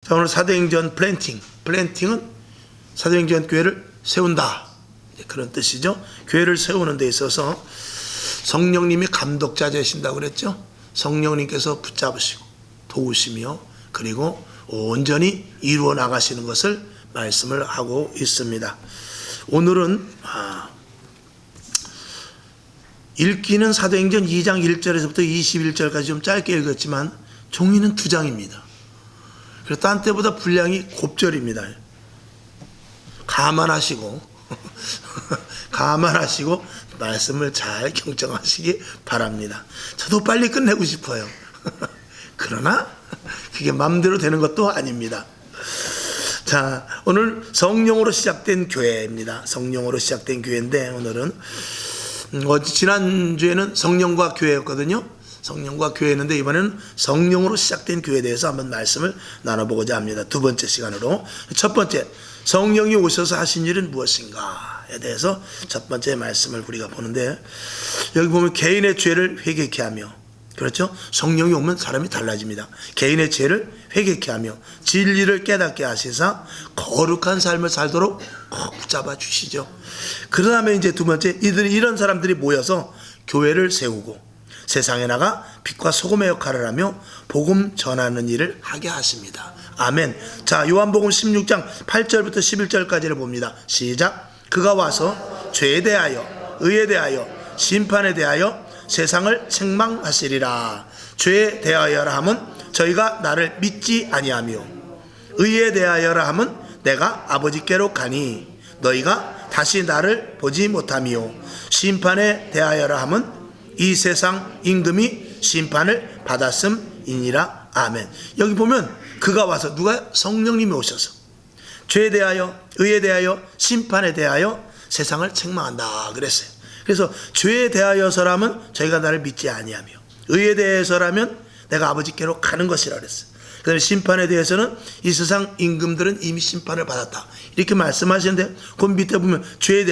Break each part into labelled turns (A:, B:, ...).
A: 자, 오늘 사도행전 플랜팅은 사도행전 교회를 세운다, 그런 뜻이죠. 교회를 세우는 데 있어서 성령님이 감독자 되신다고 그랬죠. 성령님께서 붙잡으시고 도우시며 그리고 온전히 이루어 나가시는 것을 말씀을 하고 있습니다. 오늘은 읽기는 사도행전 2장 1절에서부터 21절까지 좀 짧게 읽었지만 종이는 2장입니다. 그래서 딴 때보다 분량이 곱절입니다. 감안하시고 말씀을 잘 경청하시기 바랍니다. 저도 빨리 끝내고 싶어요. 그러나 그게 마음대로 되는 것도 아닙니다. 자, 오늘 성령으로 시작된 교회입니다. 성령으로 시작된 교회인데, 오늘은 지난주에는 성령과 교회였거든요. 성령과 교회였는데 이번에는 성령으로 시작된 교회에 대해서 한번 말씀을 나눠보고자 합니다. 두 번째 시간으로. 첫 번째, 성령이 오셔서 하신 일은 무엇인가에 대해서 첫 번째 말씀을 우리가 보는데, 여기 보면 개인의 죄를 회개케 하며, 그렇죠? 성령이 오면 사람이 달라집니다. 개인의 죄를 회개케 하며 진리를 깨닫게 하시사 거룩한 삶을 살도록 붙잡아 주시죠. 그 다음에 이제 두 번째, 이런 사람들이 모여서 교회를 세우고 세상에 나가 빛과 소금의 역할을 하며 복음 전하는 일을 하게 하십니다. 아멘. 자, 요한복음 16장 8절부터 11절까지를 봅니다. 시작. 그가 와서 죄에 대하여 의에 대하여 심판에 대하여 세상을 책망하시리라. 죄에 대하여라 함은 저희가 나를 믿지 아니하며, 의에 대하여라 함은 내가 아버지께로 가니 너희가 다시 나를 보지 못하며, 심판에 대하여라 함은 이 세상 임금이 심판을 받았음이니라. 아멘. 여기 보면 그가 와서, 누가? 성령님이 오셔서 죄에 대하여 의에 대하여 심판에 대하여 세상을 책망한다 그랬어요. 그래서 죄에 대하여서라면 저희가 나를 믿지 아니하며, 의에 대해서라면 내가 아버지께로 가는 것이라 그랬어요. 그 다음에 심판에 대해서는 이 세상 임금들은 이미 심판을 받았다, 이렇게 말씀하시는데, 그 밑에 보면 죄에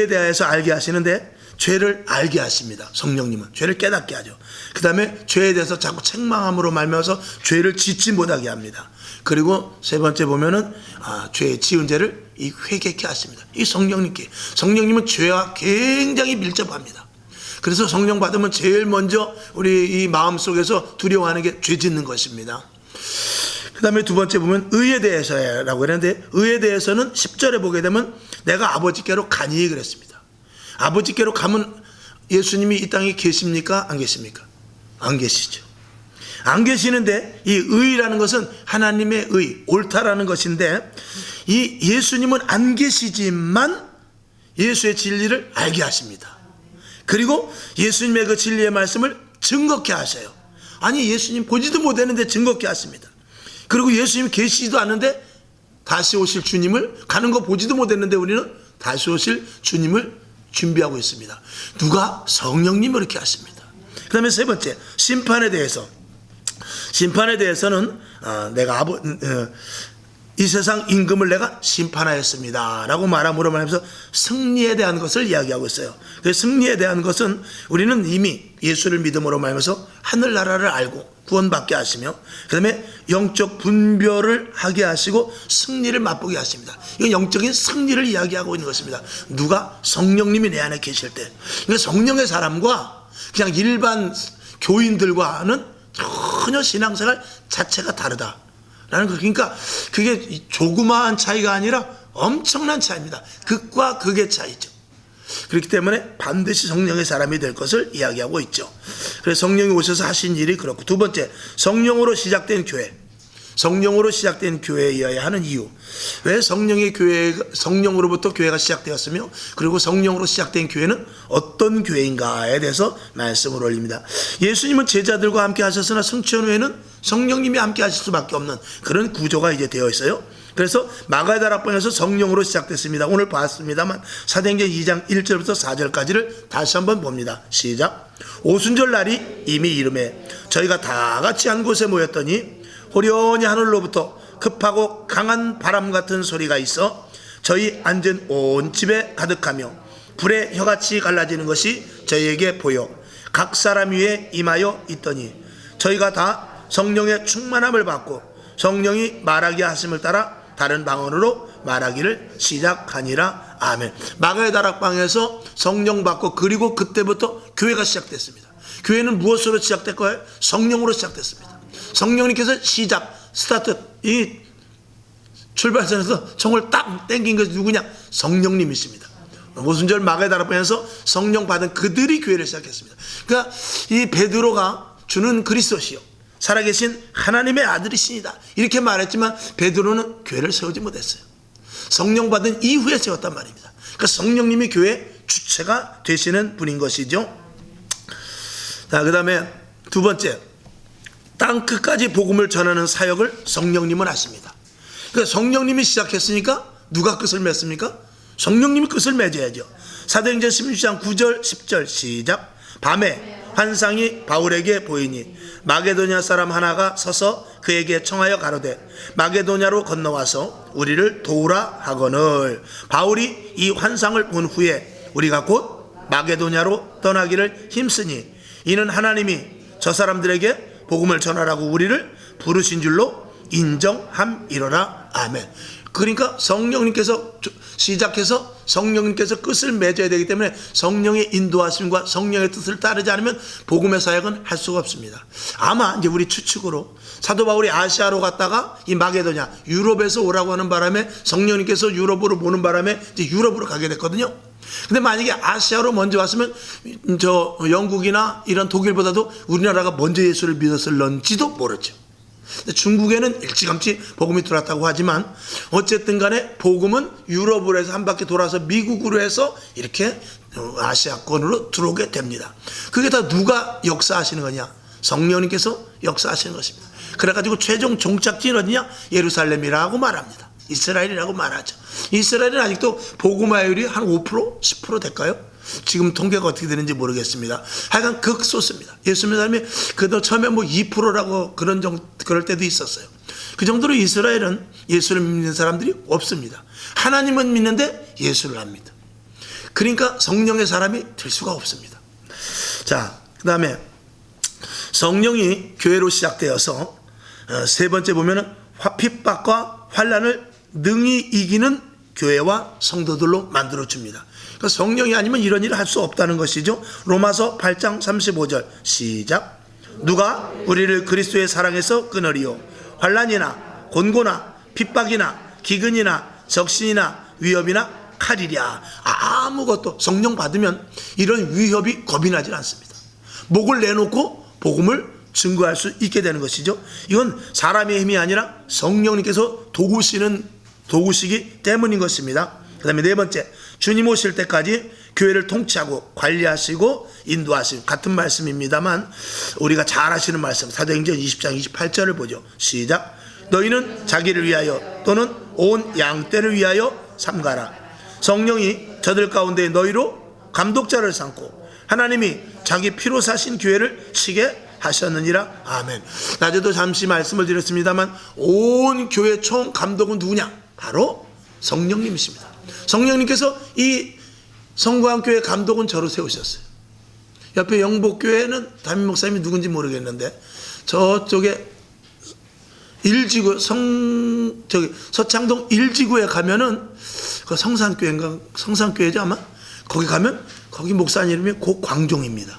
A: 대하여서 알게 하시는데, 죄를 알게 하십니다. 성령님은 죄를 깨닫게 하죠. 그 다음에 죄에 대해서 자꾸 책망함으로 말미암아서 죄를 짓지 못하게 합니다. 그리고 세 번째 보면은 죄의 지은 죄를 회개케 하십니다. 이 성령님은 죄와 굉장히 밀접합니다. 그래서 성령 받으면 제일 먼저 우리 이 마음속에서 두려워하는 게 죄 짓는 것입니다. 그 다음에 두 번째 보면 의에 대해서라고 했는데, 의에 대해서는 10절에 보게 되면 내가 아버지께로 가니 그랬습니다. 아버지께로 가면 예수님이 이 땅에 계십니까? 안 계십니까? 안 계시죠. 안 계시는데, 이 의라는 것은 하나님의 의, 옳다라는 것인데, 이 예수님은 안 계시지만 예수의 진리를 알게 하십니다. 그리고 예수님의 그 진리의 말씀을 증거케 하셔요. 아니, 예수님 보지도 못했는데 증거케 하십니다. 그리고 예수님 계시지도 않는데 다시 오실 주님을, 가는 거 보지도 못했는데 우리는 다시 오실 주님을 준비하고 있습니다. 누가? 성령님이 그렇게 하십니다. 그 다음에 세 번째, 심판에 대해서는 내가 이 세상 임금을 내가 심판하였습니다 라고 말함으로 말하면서 승리에 대한 것을 이야기하고 있어요. 그 승리에 대한 것은 우리는 이미 예수를 믿음으로 말하면서 하늘나라를 알고 구원받게 하시며, 그 다음에 영적 분별을 하게 하시고 승리를 맛보게 하십니다. 이건 영적인 승리를 이야기하고 있는 것입니다. 누가? 성령님이 내 안에 계실 때. 그러니까 성령의 사람과 그냥 일반 교인들과는 전혀 신앙생활 자체가 다르다 라는 거. 그러니까 그게 조그마한 차이가 아니라 엄청난 차이입니다. 극과 극의 차이죠. 그렇기 때문에 반드시 성령의 사람이 될 것을 이야기하고 있죠. 그래서 성령이 오셔서 하신 일이 그렇고, 두 번째, 성령으로 시작된 교회여야 하는 이유. 왜 성령으로부터 교회가 시작되었으며, 그리고 성령으로 시작된 교회는 어떤 교회인가에 대해서 말씀을 올립니다. 예수님은 제자들과 함께 하셨으나 성취한 후에는 성령님이 함께 하실 수밖에 없는 그런 구조가 이제 되어 있어요. 그래서 마가다락방에서 성령으로 시작됐습니다. 오늘 봤습니다만 사도행전 2장 1절부터 4절까지를 다시 한번 봅니다. 시작. 오순절 날이 이미 이름에 저희가 다 같이 한 곳에 모였더니 호련히 하늘로부터 급하고 강한 바람 같은 소리가 있어 저희 앉은 온 집에 가득하며 불의 혀같이 갈라지는 것이 저희에게 보여 각 사람 위에 임하여 있더니 저희가 다 성령의 충만함을 받고 성령이 말하게 하심을 따라 다른 방언으로 말하기를 시작하니라. 아멘. 마가의 다락방에서 성령 받고 그리고 그때부터 교회가 시작됐습니다. 교회는 무엇으로 시작됐고요? 성령으로 시작됐습니다. 성령님께서 스타트, 이 출발선에서 총을 딱 땡긴 것이 누구냐? 성령님이십니다. 오순절 마가의 다락방에서 성령 받은 그들이 교회를 시작했습니다. 그러니까 이 베드로가 주는 그리스도시요 살아계신 하나님의 아들이시니다 이렇게 말했지만 베드로는 교회를 세우지 못했어요. 성령 받은 이후에 세웠단 말입니다. 그러니까 성령님이 교회 주체가 되시는 분인 것이죠. 자, 그 다음에 두 번째, 땅 끝까지 복음을 전하는 사역을 성령님은 하십니다. 그러니까 성령님이 시작했으니까 누가 끝을 맺습니까? 성령님이 끝을 맺어야죠. 사도행전 16장 9절 10절 시작. 밤에 환상이 바울에게 보이니 마게도냐 사람 하나가 서서 그에게 청하여 가로되 마게도냐로 건너와서 우리를 도우라 하거늘. 바울이 이 환상을 본 후에 우리가 곧 마게도냐로 떠나기를 힘쓰니 이는 하나님이 저 사람들에게 복음을 전하라고 우리를 부르신 줄로 인정함이로라. 아멘. 그러니까 성령님께서 시작해서 성령님께서 끝을 맺어야 되기 때문에 성령의 인도하심과 성령의 뜻을 따르지 않으면 복음의 사역은 할 수가 없습니다. 아마 이제 우리 추측으로 사도 바울이 아시아로 갔다가 이 마게도냐 유럽에서 오라고 하는 바람에 성령님께서 유럽으로 보는 바람에 이제 유럽으로 가게 됐거든요. 근데 만약에 아시아로 먼저 왔으면 저 영국이나 이런 독일보다도 우리나라가 먼저 예수를 믿었을런지도 모르죠. 중국에는 일찌감치 복음이 들어왔다고 하지만 어쨌든 간에 복음은 유럽으로 해서 한 바퀴 돌아서 미국으로 해서 이렇게 아시아권으로 들어오게 됩니다. 그게 다 누가 역사하시는 거냐? 성령님께서 역사하시는 것입니다. 그래가지고 최종 종착지는 어디냐? 예루살렘이라고 말합니다. 이스라엘이라고 말하죠. 이스라엘은 아직도 복음화율이 한 5%? 10% 될까요? 지금 통계가 어떻게 되는지 모르겠습니다. 하여간 극소수입니다. 예수 믿는 사람이 그래도 처음에 뭐 2%라고 그럴 때도 있었어요. 그 정도로 이스라엘은 예수를 믿는 사람들이 없습니다. 하나님은 믿는데 예수를 안 믿어. 그러니까 성령의 사람이 될 수가 없습니다. 자, 그 다음에 성령이 교회로 시작되어서 세 번째 보면은 핍박과 환난을 능히 이기는 교회와 성도들로 만들어줍니다. 그러니까 성령이 아니면 이런 일을 할 수 없다는 것이죠. 로마서 8장 35절 시작. 누가 우리를 그리스도의 사랑에서 끊으리요? 환난이나 곤고나 핍박이나 기근이나 적신이나 위협이나 칼이랴. 아무것도 성령 받으면 이런 위협이 겁이 나질 않습니다. 목을 내놓고 복음을 증거할 수 있게 되는 것이죠. 이건 사람의 힘이 아니라 성령님께서 도구시기 때문인 것입니다. 그 다음에 네 번째, 주님 오실 때까지 교회를 통치하고 관리하시고 인도하시고, 같은 말씀입니다만 우리가 잘 아시는 말씀, 사도행전 20장 28절을 보죠. 시작. 너희는 자기를 위하여 또는 온 양떼를 위하여 삼가라. 성령이 저들 가운데 너희로 감독자를 삼고 하나님이 자기 피로 사신 교회를 치게 하셨느니라. 아멘. 낮에도 잠시 말씀을 드렸습니다만 온 교회 총 감독은 누구냐? 바로 성령님이십니다. 성령님께서 이 성광교회 감독은 저로 세우셨어요. 옆에 영복교회는 담임 목사님이 누군지 모르겠는데 저쪽에 서창동 1지구에 가면은 그 성산교회인가? 성산교회죠 아마? 거기 가면 거기 목사님 이름이 고광종입니다.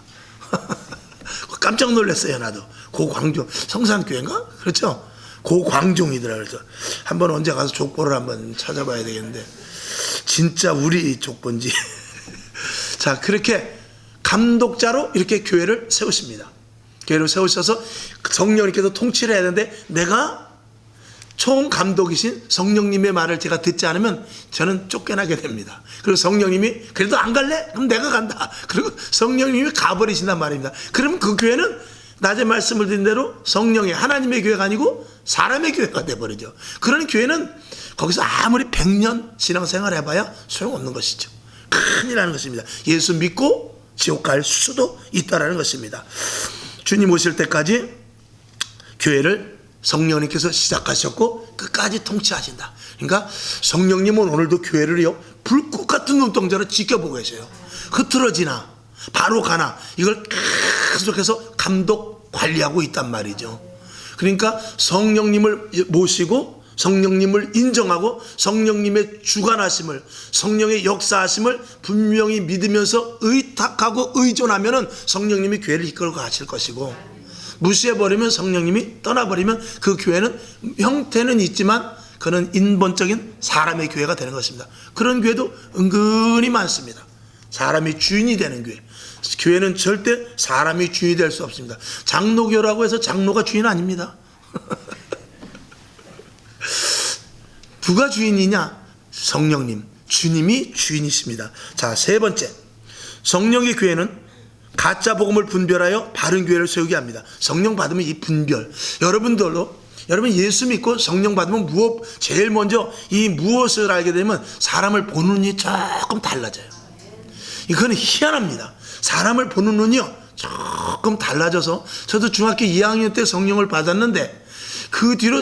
A: 깜짝 놀랐어요 나도. 고광종 성산교회인가? 그렇죠? 고광종이더라. 그래서 한번 언제 가서 족보를 한번 찾아봐야 되겠는데 진짜 우리 족보인지. 자, 그렇게 감독자로 이렇게 교회를 세우십니다. 교회를 세우셔서 성령님께서 통치를 해야 되는데 내가 총감독이신 성령님의 말을 제가 듣지 않으면 저는 쫓겨나게 됩니다. 그리고 성령님이 그래도 안 갈래? 그럼 내가 간다. 그리고 성령님이 가버리신단 말입니다. 그러면 그 교회는 낮에 말씀을 드린 대로 성령의 하나님의 교회가 아니고 사람의 교회가 돼버리죠. 그런 교회는 거기서 아무리 100년 신앙생활 해봐야 소용없는 것이죠. 큰일 나는 것입니다. 예수 믿고 지옥 갈 수도 있다는 것입니다. 주님 오실 때까지 교회를 성령님께서 시작하셨고 끝까지 통치하신다. 그러니까 성령님은 오늘도 교회를요 불꽃 같은 눈동자로 지켜보고 계세요. 흐트러지나 바로 가나 이걸 계속해서 감독 관리하고 있단 말이죠. 그러니까 성령님을 모시고 성령님을 인정하고 성령님의 주관하심을, 성령의 역사하심을 분명히 믿으면서 의탁하고 의존하면은 성령님이 교회를 이끌고 가실 것이고, 무시해버리면, 성령님이 떠나버리면 그 교회는 형태는 있지만 그는 인본적인 사람의 교회가 되는 것입니다. 그런 교회도 은근히 많습니다. 사람이 주인이 되는 교회. 교회는 절대 사람이 주인이 될 수 없습니다. 장로교라고 해서 장로가 주인 아닙니다. 누가 주인이냐? 성령님, 주님이 주인이십니다. 자, 세 번째, 성령의 교회는 가짜 복음을 분별하여 바른 교회를 세우게 합니다. 성령 받으면 이 분별, 여러분 예수 믿고 성령 받으면 제일 먼저 이 무엇을 알게 되면 사람을 보는 눈이 조금 달라져요. 이거는 희한합니다. 사람을 보는 눈이요 조금 달라져서, 저도 중학교 2학년 때 성령을 받았는데 그 뒤로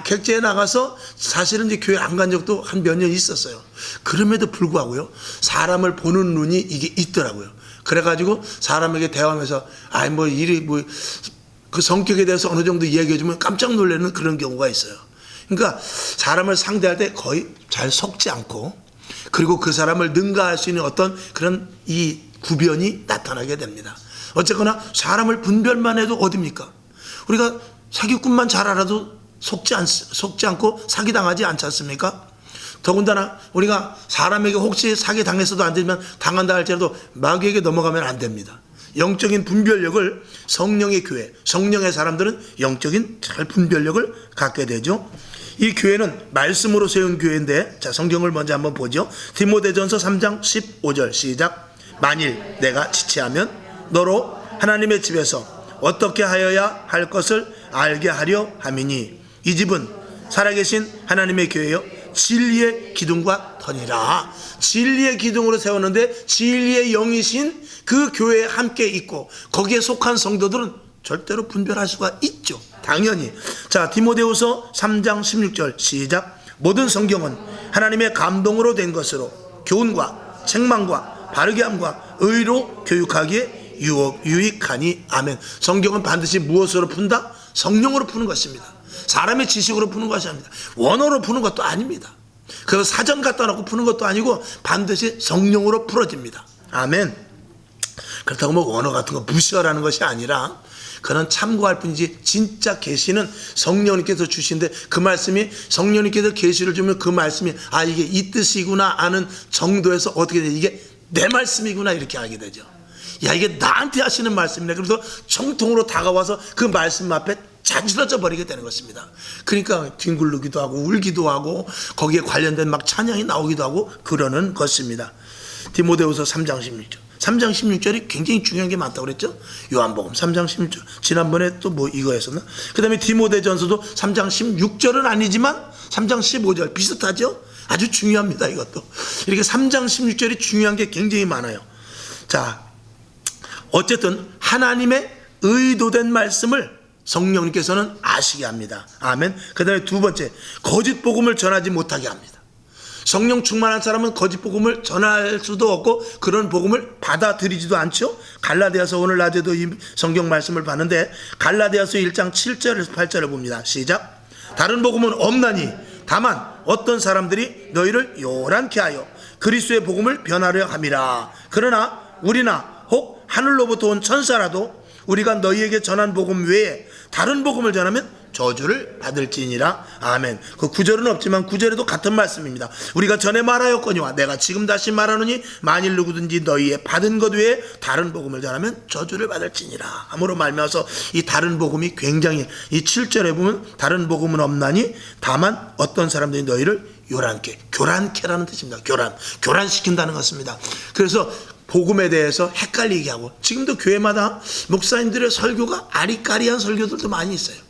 A: 객재에 나가서 사실은 이제 교회 안 간 적도 한 몇 년 있었어요. 그럼에도 불구하고요, 사람을 보는 눈이 이게 있더라고요. 그래가지고 사람에게 대화하면서 그 성격에 대해서 어느 정도 이야기해주면 깜짝 놀라는 그런 경우가 있어요. 그러니까 사람을 상대할 때 거의 잘 속지 않고, 그리고 그 사람을 능가할 수 있는 어떤 그런 이 구변이 나타나게 됩니다. 어쨌거나 사람을 분별만 해도 어딥니까? 우리가 사기꾼만 잘 알아도 속지 않고 사기당하지 않지 않습니까? 더군다나 우리가 사람에게 혹시 사기당했어도 안 되면 당한다 할지라도 마귀에게 넘어가면 안 됩니다. 영적인 분별력을 성령의 교회, 성령의 사람들은 영적인 잘 분별력을 갖게 되죠. 이 교회는 말씀으로 세운 교회인데, 자, 성경을 먼저 한번 보죠. 디모데전서 3장 15절 시작. 만일 내가 지체하면 너로 하나님의 집에서 어떻게 하여야 할 것을 알게 하려 함이니, 이 집은 살아계신 하나님의 교회요 진리의 기둥과 터니라. 진리의 기둥으로 세웠는데 진리의 영이신 그 교회에 함께 있고 거기에 속한 성도들은 절대로 분별할 수가 있죠. 당연히. 자, 디모데후서 3장 16절 시작. 모든 성경은 하나님의 감동으로 된 것으로 교훈과 책망과 바르게 함과 의로 교육하기에 유익하니. 아멘. 성경은 반드시 무엇으로 푼다? 성령으로 푸는 것입니다. 사람의 지식으로 푸는 것이 아닙니다. 원어로 푸는 것도 아닙니다. 그래서 사전 갖다 놓고 푸는 것도 아니고 반드시 성령으로 풀어집니다. 아멘. 그렇다고 뭐 원어 같은 거 무시하라는 것이 아니라 그는 참고할 뿐이지, 진짜 계시는 성령님께서 주신데 그 말씀이, 성령님께서 계시를 주면 그 말씀이 이게 이 뜻이구나 아는 정도에서 어떻게 돼? 이게 내 말씀이구나 이렇게 알게 되죠. 야, 이게 나한테 하시는 말씀이네. 그래서 정통으로 다가와서 그 말씀 앞에 자지러져 버리게 되는 것입니다. 그러니까 뒹굴르기도 하고 울기도 하고 거기에 관련된 막 찬양이 나오기도 하고 그러는 것입니다. 디모데후서 3장 16절. 3장 16절이 굉장히 중요한 게 많다고 그랬죠. 요한복음 3장 16절. 지난번에 또 뭐 이거 했었나? 그 다음에 디모데전서도 3장 16절은 아니지만 3장 15절 비슷하죠. 아주 중요합니다. 이것도 이렇게 3장 16절이 중요한 게 굉장히 많아요. 자, 어쨌든 하나님의 의도된 말씀을 성령님께서는 아시게 합니다. 아멘. 그 다음에 두 번째, 거짓 복음을 전하지 못하게 합니다. 성령 충만한 사람은 거짓 복음을 전할 수도 없고 그런 복음을 받아들이지도 않죠. 갈라디아서, 오늘 낮에도 이 성경 말씀을 봤는데 갈라디아서 1장 7절에서 8절을 봅니다. 시작. 다른 복음은 없나니 다만 어떤 사람들이 너희를 요란케 하여 그리스도의 복음을 변하려 함이라. 그러나 우리나 혹 하늘로부터 온 천사라도 우리가 너희에게 전한 복음 외에 다른 복음을 전하면 저주를 받을지니라. 아멘. 그 9절은 없지만 9절에도 같은 말씀입니다. 우리가 전에 말하였거니와 내가 지금 다시 말하노니 만일 누구든지 너희의 받은 것 외에 다른 복음을 전하면 저주를 받을지니라. 함으로 말미암아서 이 다른 복음이 굉장히, 이 7절에 보면 다른 복음은 없나니 다만 어떤 사람들이 너희를 요란케, 교란케라는 뜻입니다. 교란시킨다는 것입니다. 그래서 복음에 대해서 헷갈리게 하고, 지금도 교회마다 목사님들의 설교가 아리까리한 설교들도 많이 있어요.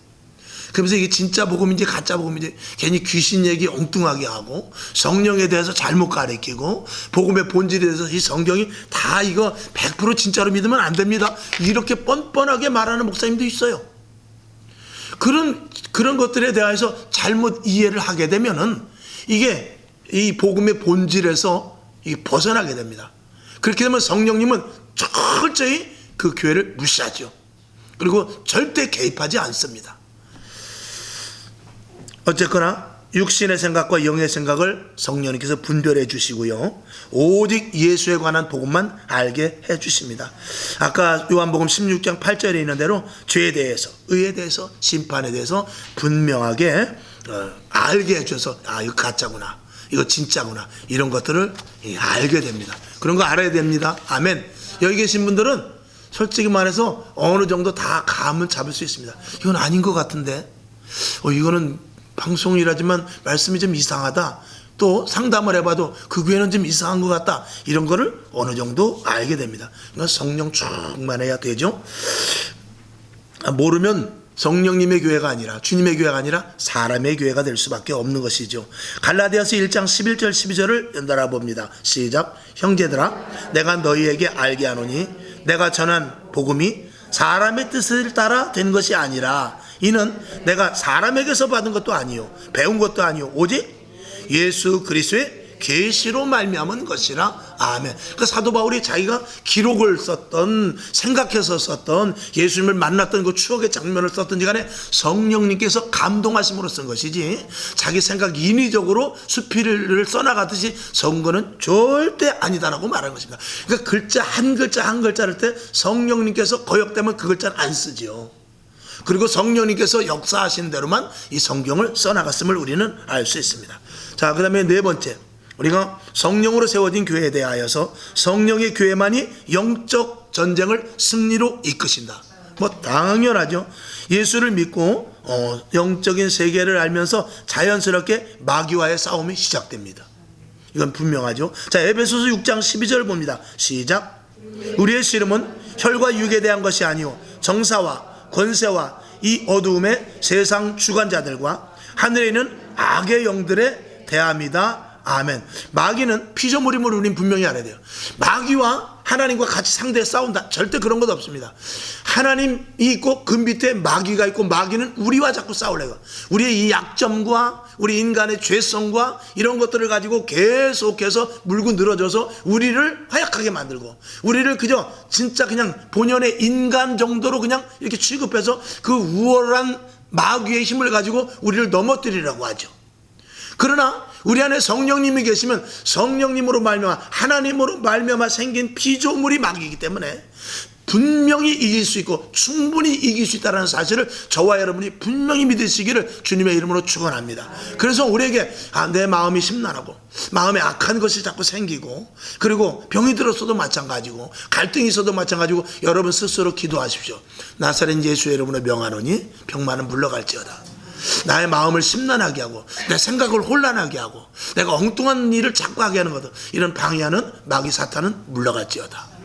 A: 그러면서 이게 진짜 복음인지 가짜 복음인지 괜히 귀신 얘기 엉뚱하게 하고, 성령에 대해서 잘못 가르치고, 복음의 본질에 대해서 이 성경이 다 이거 100% 진짜로 믿으면 안 됩니다, 이렇게 뻔뻔하게 말하는 목사님도 있어요. 그런 것들에 대해서 잘못 이해를 하게 되면은 이게 이 복음의 본질에서 벗어나게 됩니다. 그렇게 되면 성령님은 철저히 그 교회를 무시하죠. 그리고 절대 개입하지 않습니다. 어쨌거나 육신의 생각과 영의 생각을 성령님께서 분별해 주시고요, 오직 예수에 관한 복음만 알게 해 주십니다. 아까 요한복음 16장 8절에 있는 대로 죄에 대해서, 의에 대해서, 심판에 대해서 분명하게 알게 해 줘서 이거 가짜구나, 이거 진짜구나, 이런 것들을 알게 됩니다. 그런 거 알아야 됩니다. 아멘. 여기 계신 분들은 솔직히 말해서 어느 정도 다 감은 잡을 수 있습니다. 이건 아닌 것 같은데, 이거는 방송이라지만 말씀이 좀 이상하다, 또 상담을 해봐도 그 교회는 좀 이상한 것 같다, 이런 거를 어느 정도 알게 됩니다. 그러니까 성령 충만해야 되죠. 모르면 성령님의 교회가 아니라, 주님의 교회가 아니라 사람의 교회가 될 수밖에 없는 것이죠. 갈라디아서 1장 11절 12절을 연달아 봅니다. 시작. 형제들아, 내가 너희에게 알게 하노니 내가 전한 복음이 사람의 뜻을 따라 된 것이 아니라, 이는 내가 사람에게서 받은 것도 아니요 배운 것도 아니요 오직 예수 그리스도의 계시로 말미암은 것이라. 아멘. 그러니까 사도 바울이 자기가 기록을 썼던, 생각해서 썼던, 예수님을 만났던 그 추억의 장면을 썼던지 간에 성령님께서 감동하심으로 쓴 것이지, 자기 생각 인위적으로 수필을 써나가듯이 쓴 거는 절대 아니다라고 말한 것입니다. 그러니까 글자 한 글자를 때 성령님께서 거역되면 그 글자는 안 쓰죠. 그리고 성령님께서 역사하신 대로만 이 성경을 써나갔음을 우리는 알 수 있습니다. 자, 그 다음에 네 번째, 우리가 성령으로 세워진 교회에 대하여서 성령의 교회만이 영적 전쟁을 승리로 이끄신다. 뭐 당연하죠. 예수를 믿고 영적인 세계를 알면서 자연스럽게 마귀와의 싸움이 시작됩니다. 이건 분명하죠. 자, 에베소서 6장 12절 봅니다. 시작. 우리의 씨름은 혈과 육에 대한 것이 아니요 정사와 권세와 이 어두움의 세상 주관자들과 하늘에 있는 악의 영들의 대함이다. 아멘. 마귀는 피조물임을 우리는 분명히 알아야 돼요. 마귀와 하나님과 같이 상대해 싸운다, 절대 그런 것 없습니다. 하나님이 있고 그 밑에 마귀가 있고, 마귀는 우리와 자꾸 싸우려고, 우리의 이 약점과 우리 인간의 죄성과 이런 것들을 가지고 계속해서 물고 늘어져서 우리를 허약하게 만들고, 우리를 그저 진짜 그냥 본연의 인간 정도로 그냥 이렇게 취급해서 그 우월한 마귀의 힘을 가지고 우리를 넘어뜨리려고 하죠. 그러나 우리 안에 성령님이 계시면 성령님으로 말미암아, 하나님으로 말미암아 생긴 피조물이 마귀이기 때문에 분명히 이길 수 있고 충분히 이길 수 있다는 사실을 저와 여러분이 분명히 믿으시기를 주님의 이름으로 축원합니다. 그래서 우리에게 내 마음이 심란하고 마음에 악한 것이 자꾸 생기고, 그리고 병이 들었어도 마찬가지고 갈등이 있어도 마찬가지고, 여러분 스스로 기도하십시오. 나사렛 예수 여러분의 명하노니 병만은 물러갈지어다. 나의 마음을 심란하게 하고 내 생각을 혼란하게 하고 내가 엉뚱한 일을 자꾸 하게 하는 것들, 이런 방해하는 마귀 사탄은 물러갈지어다.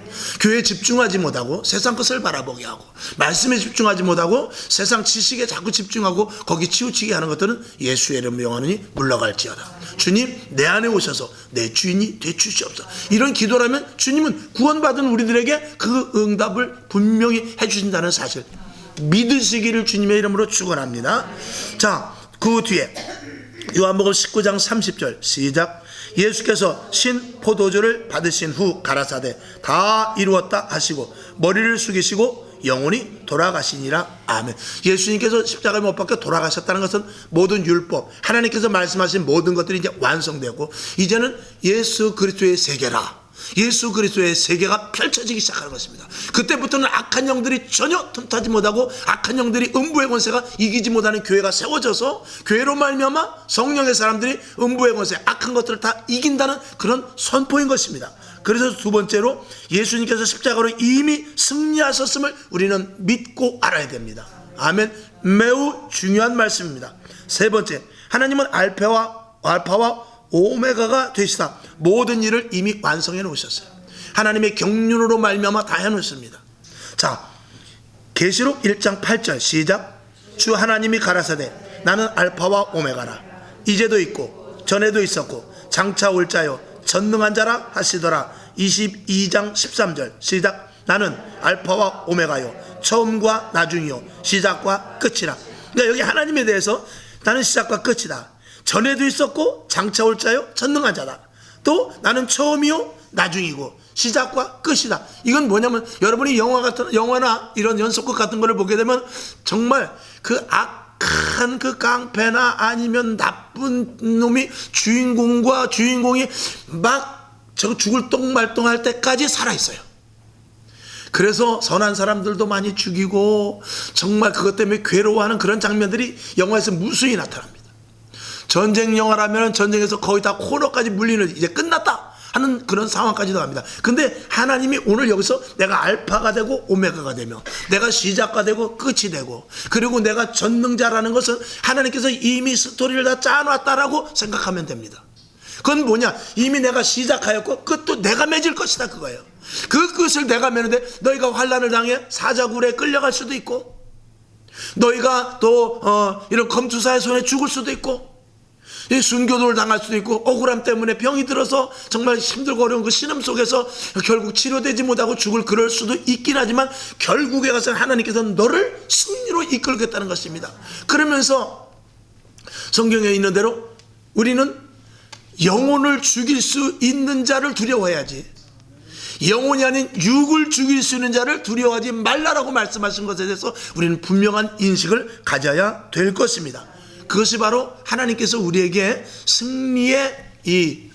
A: 교회에 집중하지 못하고 세상 것을 바라보게 하고, 말씀에 집중하지 못하고 세상 지식에 자꾸 집중하고 거기 치우치게 하는 것들은 예수의 이름으로 명하노니 물러갈지어다. 주님, 내 안에 오셔서 내 주인이 되주시옵소서. 이런 기도라면 주님은 구원받은 우리들에게 그 응답을 분명히 해주신다는 사실 믿으시기를 주님의 이름으로 축원합니다. 자, 그 뒤에 요한복음 19장 30절 시작. 예수께서 신 포도주를 받으신 후 가라사대 다 이루었다 하시고 머리를 숙이시고 영원히 돌아가시니라. 아멘. 예수님께서 십자가에 못 박혀 돌아가셨다는 것은 모든 율법, 하나님께서 말씀하신 모든 것들이 이제 완성되고, 이제는 예수 그리스도의 세계라, 예수 그리스도의 세계가 펼쳐지기 시작하는 것입니다. 그때부터는 악한 영들이 전혀 틈타지 못하고 악한 영들이 음부의 권세가 이기지 못하는 교회가 세워져서, 교회로 말미암아 성령의 사람들이 음부의 권세, 악한 것들을 다 이긴다는 그런 선포인 것입니다. 그래서 두 번째로 예수님께서 십자가로 이미 승리하셨음을 우리는 믿고 알아야 됩니다. 아멘. 매우 중요한 말씀입니다. 세 번째, 하나님은 알파와 오메가가 되시다. 모든 일을 이미 완성해 놓으셨어요. 하나님의 경륜으로 말미암아 다 해놓습니다. 자, 계시록 1장 8절 시작. 주 하나님이 가라사대 나는 알파와 오메가라. 이제도 있고 전에도 있었고 장차 올 자요 전능한 자라 하시더라. 22장 13절 시작. 나는 알파와 오메가요 처음과 나중이요 시작과 끝이라. 그러니까 여기 하나님에 대해서 나는 시작과 끝이다. 전에도 있었고 장차 올 자요 전능한 자다. 또 나는 처음이요 나중이고 시작과 끝이다. 이건 뭐냐면, 여러분이 영화나 이런 연속극 같은 거를 보게 되면 정말 그 악한 그 깡패나 아니면 나쁜 놈이 주인공이 막 저 죽을 똥말똥할 때까지 살아있어요. 그래서 선한 사람들도 많이 죽이고 정말 그것 때문에 괴로워하는 그런 장면들이 영화에서 무수히 나타납니다. 전쟁 영화라면 전쟁에서 거의 다 코너까지 물리는, 이제 끝났다 하는 그런 상황까지도 갑니다. 근데 하나님이 오늘 여기서 내가 알파가 되고 오메가가 되며 내가 시작가 되고 끝이 되고, 그리고 내가 전능자라는 것은 하나님께서 이미 스토리를 다 짜놨다라고 생각하면 됩니다. 그건 뭐냐, 이미 내가 시작하였고 끝도 내가 맺을 것이다, 그거예요. 그 끝을 내가 메는데 너희가 환난을 당해 사자굴에 끌려갈 수도 있고, 너희가 또 이런 검투사의 손에 죽을 수도 있고, 이 순교도를 당할 수도 있고, 억울함 때문에 병이 들어서 정말 힘들고 어려운 그 신음 속에서 결국 치료되지 못하고 죽을 그럴 수도 있긴 하지만, 결국에 가서 하나님께서는 너를 승리로 이끌겠다는 것입니다. 그러면서 성경에 있는 대로 우리는 영혼을 죽일 수 있는 자를 두려워해야지, 영혼이 아닌 육을 죽일 수 있는 자를 두려워하지 말라라고 말씀하신 것에 대해서 우리는 분명한 인식을 가져야 될 것입니다. 그것이 바로 하나님께서 우리에게 승리의 이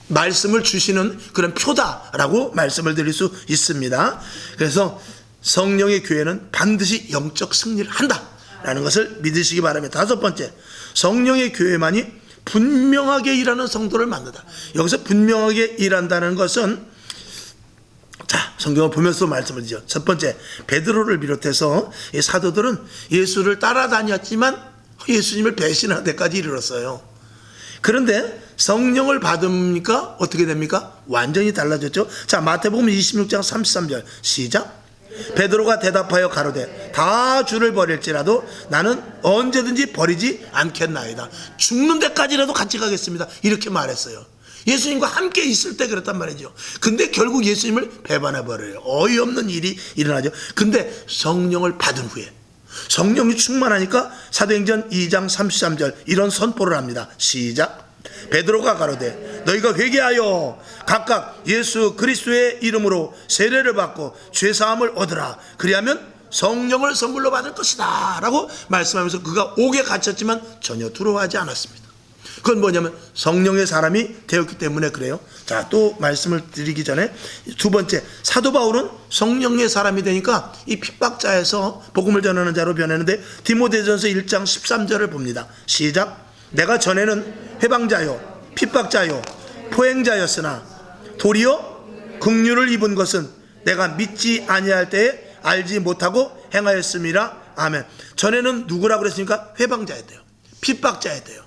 A: 말씀을 주시는 그런 표다라고 말씀을 드릴 수 있습니다. 그래서 성령의 교회는 반드시 영적 승리를 한다라는 것을 믿으시기 바랍니다. 다섯 번째, 성령의 교회만이 분명하게 일하는 성도를 만든다. 여기서 분명하게 일한다는 것은, 자, 성경을 보면서 말씀을 드리죠. 첫 번째, 베드로를 비롯해서 이 사도들은 예수를 따라다녔지만 예수님을 배신하는 데까지 이르렀어요. 그런데 성령을 받으니까 어떻게 됩니까? 완전히 달라졌죠. 자, 마태복음 26장 33절 시작. 베드로가 대답하여 가로되 다 주를 버릴지라도 나는 언제든지 버리지 않겠나이다. 죽는 데까지라도 같이 가겠습니다, 이렇게 말했어요. 예수님과 함께 있을 때 그랬단 말이죠. 근데 결국 예수님을 배반해버려요. 어이없는 일이 일어나죠. 근데 성령을 받은 후에, 성령이 충만하니까 사도행전 2장 33절 이런 선포를 합니다. 시작. 베드로가 가로되 너희가 회개하여 각각 예수 그리스도의 이름으로 세례를 받고 죄사함을 얻으라. 그리하면 성령을 선물로 받을 것이다 라고 말씀하면서 그가 옥에 갇혔지만 전혀 두려워하지 않았습니다. 그건 뭐냐면 성령의 사람이 되었기 때문에 그래요. 자, 또 말씀을 드리기 전에 두 번째, 사도 바울은 성령의 사람이 되니까 이 핍박자에서 복음을 전하는 자로 변했는데, 디모데전서 1장 13절을 봅니다. 시작. 내가 전에는 회방자요 핍박자요 포행자였으나 도리어 긍휼을 입은 것은 내가 믿지 아니할 때에 알지 못하고 행하였음이라. 아멘. 전에는 누구라고 그랬습니까? 회방자였대요. 핍박자였대요.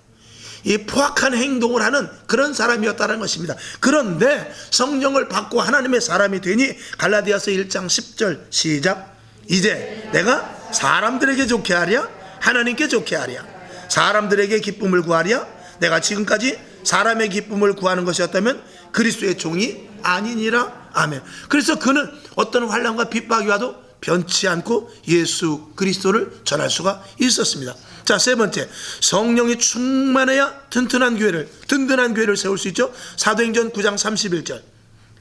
A: 이 포악한 행동을 하는 그런 사람이었다는 것입니다. 그런데 성령을 받고 하나님의 사람이 되니 갈라디아서 1장 10절 시작. 이제 내가 사람들에게 좋게 하랴 하나님께 좋게 하랴 사람들에게 기쁨을 구하랴. 내가 지금까지 사람의 기쁨을 구하는 것이었다면 그리스도의 종이 아니니라. 아멘. 그래서 그는 어떤 환난과 핍박이 와도 변치 않고 예수 그리스도를 전할 수가 있었습니다. 자, 세 번째, 성령이 충만해야 든든한 교회를 세울 수 있죠. 사도행전 9장 31절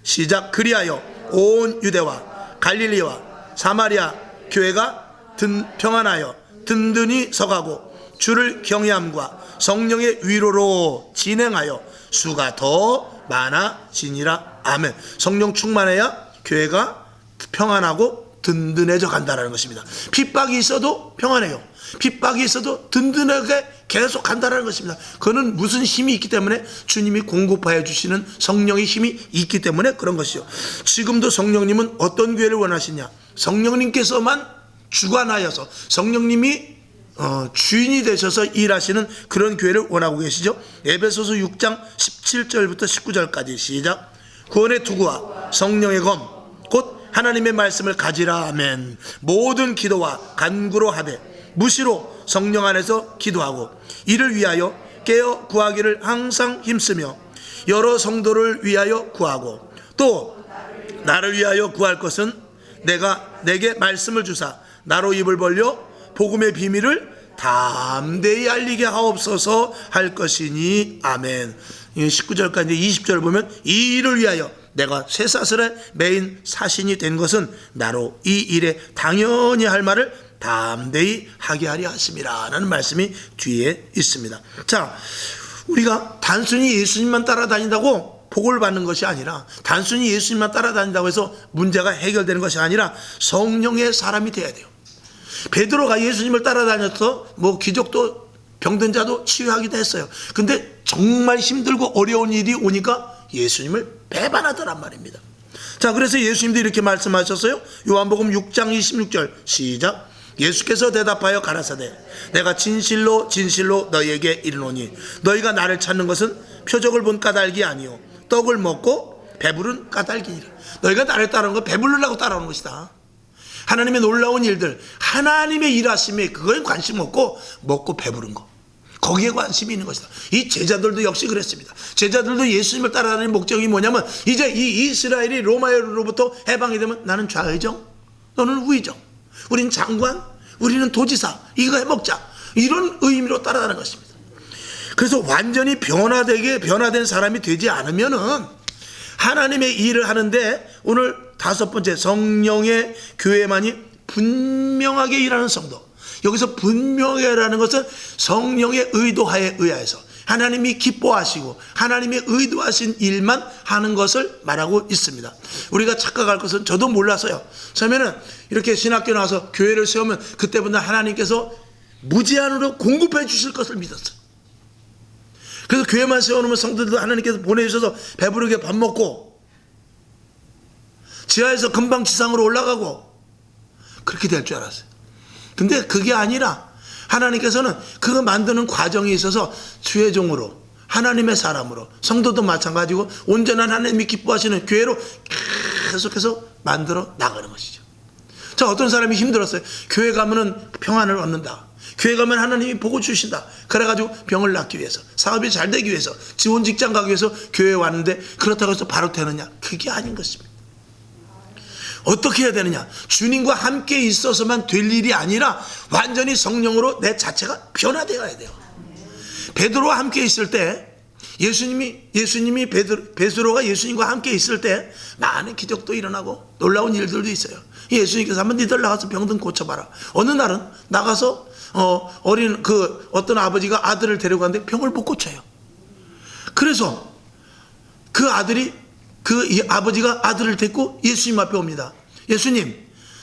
A: 시작. 그리하여 온 유대와 갈릴리와 사마리아 교회가 평안하여 든든히 서가고 주를 경외함과 성령의 위로로 진행하여 수가 더 많아지니라. 아멘. 성령 충만해야 교회가 평안하고 든든해져 간다는 것입니다. 핍박이 있어도 평안해요. 핍박이 있어도 든든하게 계속 간다는 것입니다. 그거는 무슨 힘이 있기 때문에, 주님이 공급하여 주시는 성령의 힘이 있기 때문에 그런 것이죠. 지금도 성령님은 어떤 교회를 원하시냐? 성령님께서만 주관하여서 성령님이 주인이 되셔서 일하시는 그런 교회를 원하고 계시죠. 에베소서 6장 17절부터 19절까지 시작. 구원의 투구와 성령의 검 곧 하나님의 말씀을 가지라. 아멘. 모든 기도와 간구로 하되 무시로 성령 안에서 기도하고 이를 위하여 깨어 구하기를 항상 힘쓰며 여러 성도를 위하여 구하고 또 나를 위하여 구할 것은 내게 말씀을 주사 나로 입을 벌려 복음의 비밀을 담대히 알리게 하옵소서 할 것이니. 아멘. 19절까지 20절 보면 이 일을 위하여 내가 쇠사슬에 매인 사신이 된 것은 나로 이 일에 당연히 할 말을 담대히 하게 하려 하심이라 라는 말씀이 뒤에 있습니다. 자, 우리가 단순히 예수님만 따라다닌다고 복을 받는 것이 아니라, 단순히 예수님만 따라다닌다고 해서 문제가 해결되는 것이 아니라 성령의 사람이 돼야 돼요. 베드로가 예수님을 따라다녀서 기적도 병든 자도 치유하기도 했어요. 근데 정말 힘들고 어려운 일이 오니까 예수님을 배반하더란 말입니다. 자, 그래서 예수님도 이렇게 말씀하셨어요. 요한복음 6장 26절 시작. 예수께서 대답하여 가라사대 내가 진실로 진실로 너희에게 이르노니 너희가 나를 찾는 것은 표적을 본 까닭이 아니요 떡을 먹고 배부른 까닭이니라. 너희가 나를 따르는 건 배부르려고 따라오는 것이다. 하나님의 놀라운 일들, 하나님의 일하심에 그거에 관심 없고 먹고 배부른 거, 거기에 관심이 있는 것이다. 이 제자들도 역시 그랬습니다. 제자들도 예수님을 따라다니는 목적이 뭐냐면, 이제 이 이스라엘이 로마로부터 해방이 되면 나는 좌의정, 너는 우의정, 우린 장관, 우리는 도지사, 이거 해먹자, 이런 의미로 따라가는 것입니다. 그래서 완전히 변화된 사람이 되지 않으면은 하나님의 일을 하는데, 오늘 다섯 번째, 성령의 교회만이 분명하게 일하는 성도. 여기서 분명하게라는 것은 성령의 의도하에 의하여서 하나님이 기뻐하시고 하나님의 의도하신 일만 하는 것을 말하고 있습니다. 우리가 착각할 것은, 저도 몰라서요, 처음에는 이렇게 신학교 나와서 교회를 세우면 그때부터 하나님께서 무제한으로 공급해 주실 것을 믿었어요. 그래서 교회만 세워놓으면 성도들도 하나님께서 보내주셔서 배부르게 밥 먹고 지하에서 금방 지상으로 올라가고 그렇게 될 줄 알았어요. 근데 그게 아니라 하나님께서는 그거 만드는 과정이 있어서 최종으로 하나님의 사람으로, 성도도 마찬가지고 온전한 하나님이 기뻐하시는 교회로 계속해서 만들어 나가는 것이죠. 자, 어떤 사람이 힘들었어요. 교회 가면은 평안을 얻는다, 교회 가면 하나님이 복을 주신다, 그래가지고 병을 낫기 위해서, 사업이 잘 되기 위해서, 지원 직장 가기 위해서 교회에 왔는데 그렇다고 해서 바로 되느냐? 그게 아닌 것입니다. 어떻게 해야 되느냐? 주님과 함께 있어서만 될 일이 아니라 완전히 성령으로 내 자체가 변화되어야 돼요. 베드로와 함께 있을 때, 예수님이 베드로가 예수님과 함께 있을 때 많은 기적도 일어나고 놀라운 일들도 있어요. 예수님께서 한번 니들 나가서 병든 고쳐봐라. 어느 날은 나가서 어린 어떤 아버지가 아들을 데려가는데 병을 못 고쳐요. 그래서 그 아들이, 이 아버지가 아들을 데리고 예수님 앞에 옵니다. 예수님,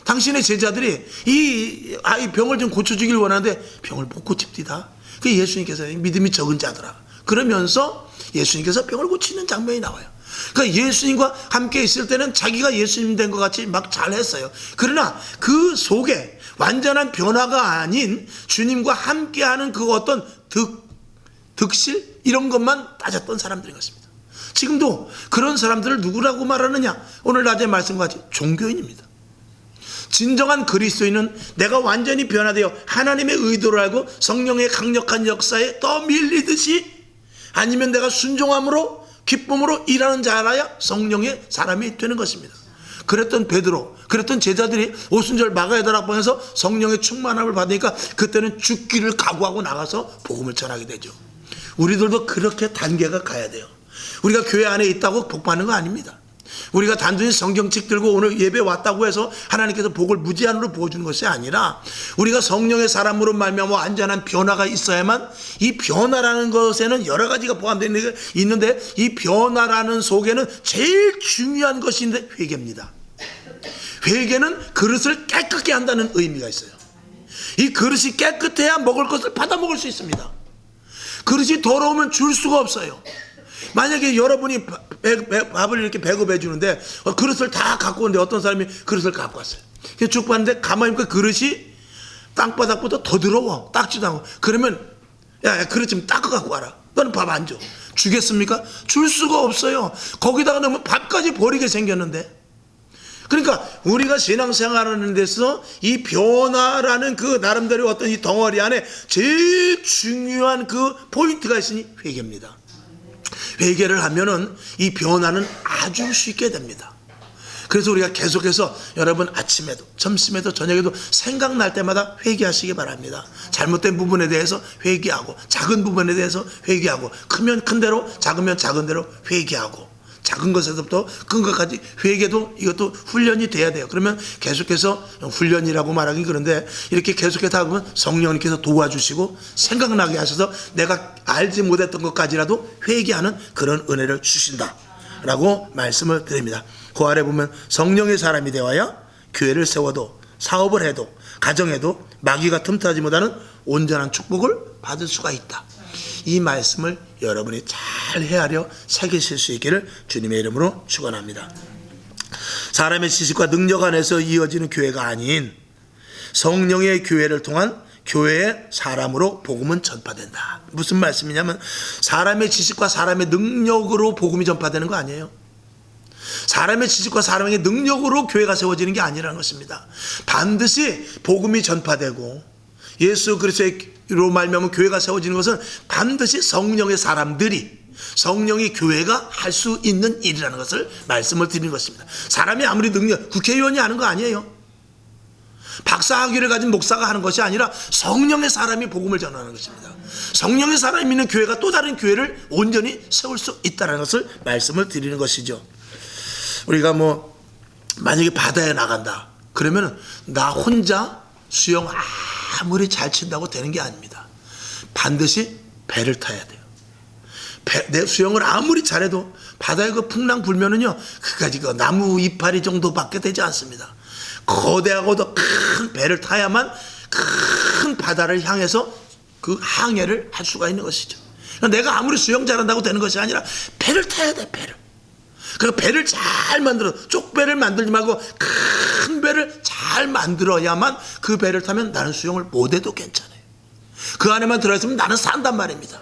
A: 당신의 제자들이 이 아이 병을 좀 고쳐주길 원하는데 병을 못 고칩디다. 그 예수님께서 믿음이 적은 자들아, 그러면서 예수님께서 병을 고치는 장면이 나와요. 그러니까 예수님과 함께 있을 때는 자기가 예수님 된 것 같이 막 잘했어요. 그러나 그 속에 완전한 변화가 아닌 주님과 함께하는 그 어떤 득실, 이런 것만 따졌던 사람들인 것입니다. 지금도 그런 사람들을 누구라고 말하느냐? 오늘 낮에 말씀과 같이 종교인입니다. 진정한 그리스도인은 내가 완전히 변화되어 하나님의 의도를 알고 성령의 강력한 역사에 떠밀리듯이, 아니면 내가 순종함으로 기쁨으로 일하는 자라야 성령의 사람이 되는 것입니다. 그랬던 베드로, 그랬던 제자들이 오순절 마가다락 방에서 성령의 충만함을 받으니까 그때는 죽기를 각오하고 나가서 복음을 전하게 되죠. 우리들도 그렇게 단계가 가야 돼요. 우리가 교회 안에 있다고 복 받는 거 아닙니다. 우리가 단순히 성경책 들고 오늘 예배 왔다고 해서 하나님께서 복을 무제한으로 부어주는 것이 아니라, 우리가 성령의 사람으로 말미암아 완전한 변화가 있어야만, 이 변화라는 것에는 여러 가지가 포함되어 있는데 이 변화라는 속에는 제일 중요한 것인데 회개입니다. 회개는 그릇을 깨끗게 한다는 의미가 있어요. 이 그릇이 깨끗해야 먹을 것을 받아 먹을 수 있습니다. 그릇이 더러우면 줄 수가 없어요. 만약에 여러분이 밥을 이렇게 배급해 주는데 그릇을 다 갖고 오는데 어떤 사람이 그릇을 갖고 왔어요. 쭉 봤는데 가만히 보니까 그릇이 땅바닥보다 더 더러워, 닦지도 않고. 그러면 야, 그릇 좀 닦아 갖고 와라. 너는 밥 안 줘. 주겠습니까? 줄 수가 없어요. 거기다가 넣으면 밥까지 버리게 생겼는데. 그러니까 우리가 신앙생활하는 데서 이 변화라는 그 나름대로 어떤 이 덩어리 안에 제일 중요한 그 포인트가 있으니 회개입니다. 회개를 하면은 이 변화는 아주 쉽게 됩니다. 그래서 우리가 계속해서 여러분 아침에도 점심에도 저녁에도 생각날 때마다 회개하시기 바랍니다. 잘못된 부분에 대해서 회개하고, 작은 부분에 대해서 회개하고, 크면 큰 대로, 작으면 작은 대로 회개하고, 작은 것에서부터 큰 것까지 회개도 이것도 훈련이 돼야 돼요. 그러면 계속해서 훈련이라고 말하기 그런데 이렇게 계속해서 하다 보면 성령님께서 도와주시고 생각나게 하셔서 내가 알지 못했던 것까지라도 회개하는 그런 은혜를 주신다라고 말씀을 드립니다. 그 아래 보면 성령의 사람이 되어야 교회를 세워도 사업을 해도 가정에도 마귀가 틈타지 못하는 온전한 축복을 받을 수가 있다. 이 말씀을 여러분이 잘 헤아려 새기실 수 있기를 주님의 이름으로 축원합니다. 사람의 지식과 능력 안에서 이어지는 교회가 아닌 성령의 교회를 통한 교회의 사람으로 복음은 전파된다. 무슨 말씀이냐면 사람의 지식과 사람의 능력으로 복음이 전파되는 거 아니에요. 사람의 지식과 사람의 능력으로 교회가 세워지는 게 아니라는 것입니다. 반드시 복음이 전파되고 예수 그리스도로 말미암아 교회가 세워지는 것은 반드시 성령의 사람들이 성령의 교회가 할 수 있는 일이라는 것을 말씀을 드리는 것입니다. 사람이 아무리 능력, 국회의원이 하는 거 아니에요. 박사학위를 가진 목사가 하는 것이 아니라 성령의 사람이 복음을 전하는 것입니다. 성령의 사람이 있는 교회가 또 다른 교회를 온전히 세울 수 있다는 것을 말씀을 드리는 것이죠. 우리가 만약에 바다에 나간다 그러면 나 혼자 수영 아무리 잘 친다고 되는 게 아닙니다. 반드시 배를 타야 돼요. 내 수영을 아무리 잘해도 바다에 그 풍랑 불면은요 그까지 그 나무 이파리 정도밖에 되지 않습니다. 거대하고 더 큰 배를 타야만 큰 바다를 향해서 그 항해를 할 수가 있는 것이죠. 그러니까 내가 아무리 수영 잘한다고 되는 것이 아니라 배를 타야 돼. 배를. 그러니까 배를 잘 만들어 쪽배를 만들지 말고 큰 배를 잘 만들어야만 그 배를 타면 나는 수영을 못해도 괜찮아요. 그 안에만 들어가 있으면 나는 산단 말입니다.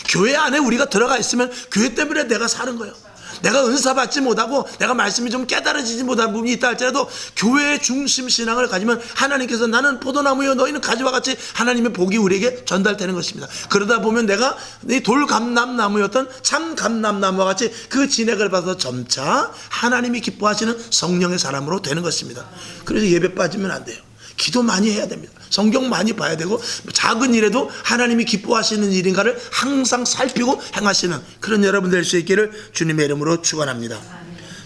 A: 교회 안에 우리가 들어가 있으면 교회 때문에 내가 사는 거예요. 내가 은사 받지 못하고 내가 말씀이 좀 깨달아지지 못한 부분이 있다 할지라도 교회의 중심 신앙을 가지면 하나님께서 나는 포도나무여 너희는 가지와 같이 하나님의 복이 우리에게 전달되는 것입니다. 그러다 보면 내가 이 돌감람나무였던 참 감람나무와 같이 그 진액을 받아서 점차 하나님이 기뻐하시는 성령의 사람으로 되는 것입니다. 그래서 예배 빠지면 안 돼요. 기도 많이 해야 됩니다. 성경 많이 봐야 되고 작은 일에도 하나님이 기뻐하시는 일인가를 항상 살피고 행하시는 그런 여러분 될 수 있기를 주님의 이름으로 축원합니다.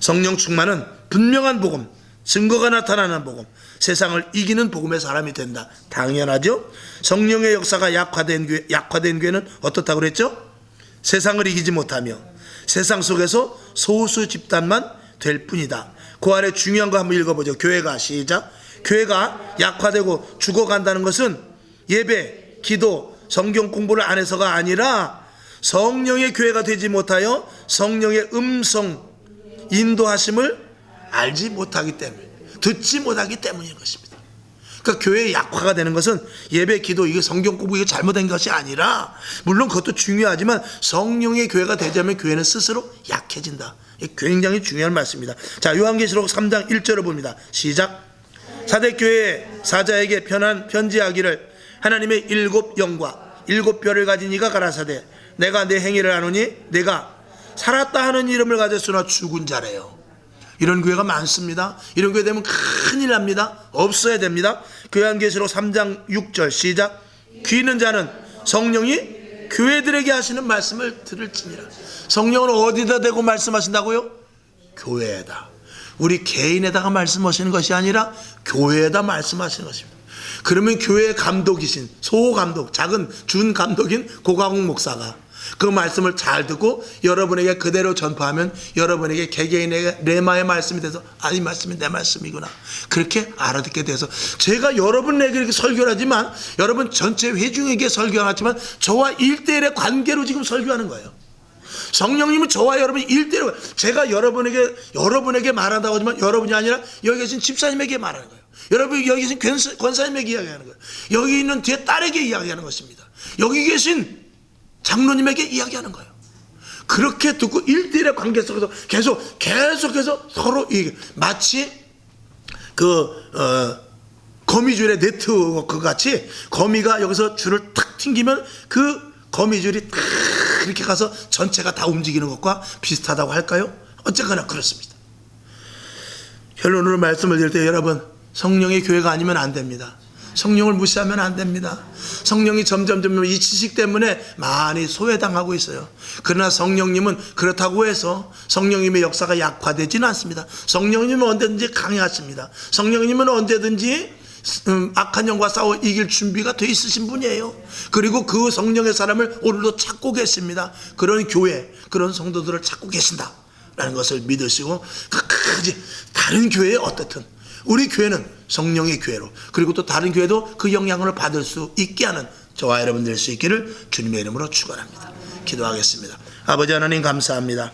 A: 성령 충만은 분명한 복음, 증거가 나타나는 복음, 세상을 이기는 복음의 사람이 된다. 당연하죠. 성령의 역사가 약화된 교회는 어떻다고 그랬죠? 세상을 이기지 못하며 세상 속에서 소수 집단만 될 뿐이다. 그 아래 중요한 거 한번 읽어보죠. 교회가 시작. 교회가 약화되고 죽어간다는 것은 예배, 기도, 성경 공부를 안 해서가 아니라 성령의 교회가 되지 못하여 성령의 음성, 인도하심을 알지 못하기 때문에, 듣지 못하기 때문인 것입니다. 그러니까 교회의 약화가 되는 것은 예배, 기도, 이게 성경 공부 이게 잘못된 것이 아니라 물론 그것도 중요하지만 성령의 교회가 되자면 교회는 스스로 약해진다. 이게 굉장히 중요한 말씀입니다. 자, 요한계시록 3장 1절을 봅니다. 시작. 사대교회 사자에게 편지하기를 하나님의 7영과 7별을 가진 이가 가라사대 내가 내 행위를 아노니 내가 살았다 하는 이름을 가졌으나 죽은 자래요. 이런 교회가 많습니다. 이런 교회 되면 큰일 납니다. 없어야 됩니다. 요한계시록 3장 6절 시작. 귀 있는 자는 성령이 교회들에게 하시는 말씀을 들을지니라. 성령은 어디다 대고 말씀하신다고요? 교회에다. 우리 개인에다가 말씀하시는 것이 아니라 교회에다 말씀하시는 것입니다. 그러면 교회 감독이신 소감독, 작은 준감독인 고강욱 목사가 그 말씀을 잘 듣고 여러분에게 그대로 전파하면 여러분에게 개개인에게 레마의 말씀이 돼서 이 말씀이 내 말씀이구나 그렇게 알아듣게 돼서 제가 여러분에게 이렇게 설교를 하지만 여러분 전체 회중에게 설교하지만 저와 1대1의 관계로 지금 설교하는 거예요. 성령님은 저와 여러분이 1대1로 제가 여러분에게 말한다고 하지만 여러분이 아니라 여기 계신 집사님에게 말하는 거예요. 여러분이 여기 계신 권사님에게 이야기하는 거예요. 여기 있는 뒤에 딸에게 이야기하는 것입니다. 여기 계신 장로님에게 이야기하는 거예요. 그렇게 듣고 1대1의 관계 속에서 계속해서 서로 마치 거미줄의 네트워크 같이 거미가 여기서 줄을 탁 튕기면 그 거미줄이 탁 이렇게 가서 전체가 다 움직이는 것과 비슷하다고 할까요? 어쨌거나 그렇습니다. 결론으로 말씀을 드릴 때 여러분 성령의 교회가 아니면 안 됩니다. 성령을 무시하면 안 됩니다. 성령이 점점 이 지식 때문에 많이 소외당하고 있어요. 그러나 성령님은 그렇다고 해서 성령님의 역사가 약화되지는 않습니다. 성령님은 언제든지 강해하십니다. 성령님은 언제든지 악한 영과 싸워 이길 준비가 돼 있으신 분이에요. 그리고 그 성령의 사람을 오늘도 찾고 계십니다. 그런 교회, 그런 성도들을 찾고 계신다라는 것을 믿으시고 끝까지 다른 교회에 어떻든 우리 교회는 성령의 교회로, 그리고 또 다른 교회도 그 영향을 받을 수 있게 하는 저와 여러분 될 수 있기를 주님의 이름으로 축원합니다. 기도하겠습니다. 아버지 하나님 감사합니다.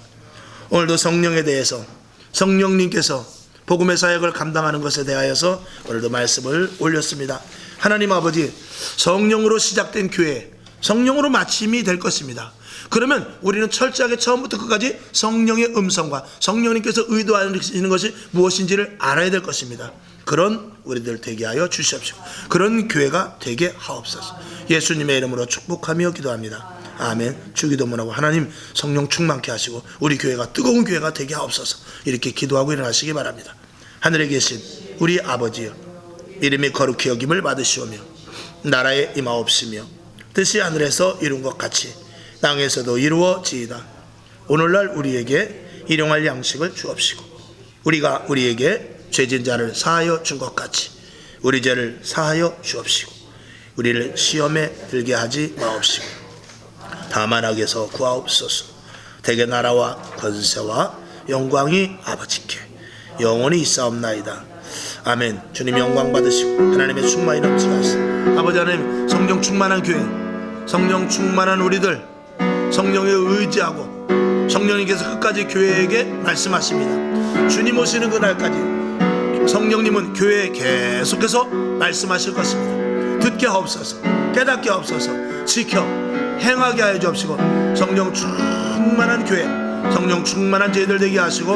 A: 오늘도 성령에 대해서 성령님께서 복음의 사역을 감당하는 것에 대하여서 오늘도 말씀을 올렸습니다. 하나님 아버지, 성령으로 시작된 교회, 성령으로 마침이 될 것입니다. 그러면 우리는 철저하게 처음부터 끝까지 성령의 음성과 성령님께서 의도하시는 것이 무엇인지를 알아야 될 것입니다. 그런 우리들 되게 하여 주시옵시고 그런 교회가 되게 하옵소서. 예수님의 이름으로 축복하며 기도합니다. 아멘. 주기도문하고 하나님 성령 충만케 하시고 우리 교회가 뜨거운 교회가 되게 하옵소서. 이렇게 기도하고 일어나시기 바랍니다. 하늘에 계신 우리 아버지여, 이름이 거룩히 여김을 받으시오며 나라에 임하옵시며 뜻이 하늘에서 이룬 것 같이 땅에서도 이루어지이다. 오늘날 우리에게 일용할 양식을 주옵시고 우리가 우리에게 죄진 자를 사하여 준 것 같이 우리 죄를 사하여 주옵시고 우리를 시험에 들게 하지 마옵시고 다만 악에서 구하옵소서. 대개 나라와 권세와 영광이 아버지께 영원히 있사옵나이다. 아멘. 주님 영광 받으시고 하나님의 충만이 넘치게 하시고 아버지 하나님 성령 충만한 교회, 성령 충만한 우리들, 성령에 의지하고 성령님께서 끝까지 교회에게 말씀하십니다. 주님 오시는 그날까지 성령님은 교회에 계속해서 말씀하실 것입니다. 듣게 하옵소서, 깨닫게 하옵소서, 지켜 행하게 하여 주옵시고 성령 충만한 교회, 성령 충만한 저희들 되게 하시고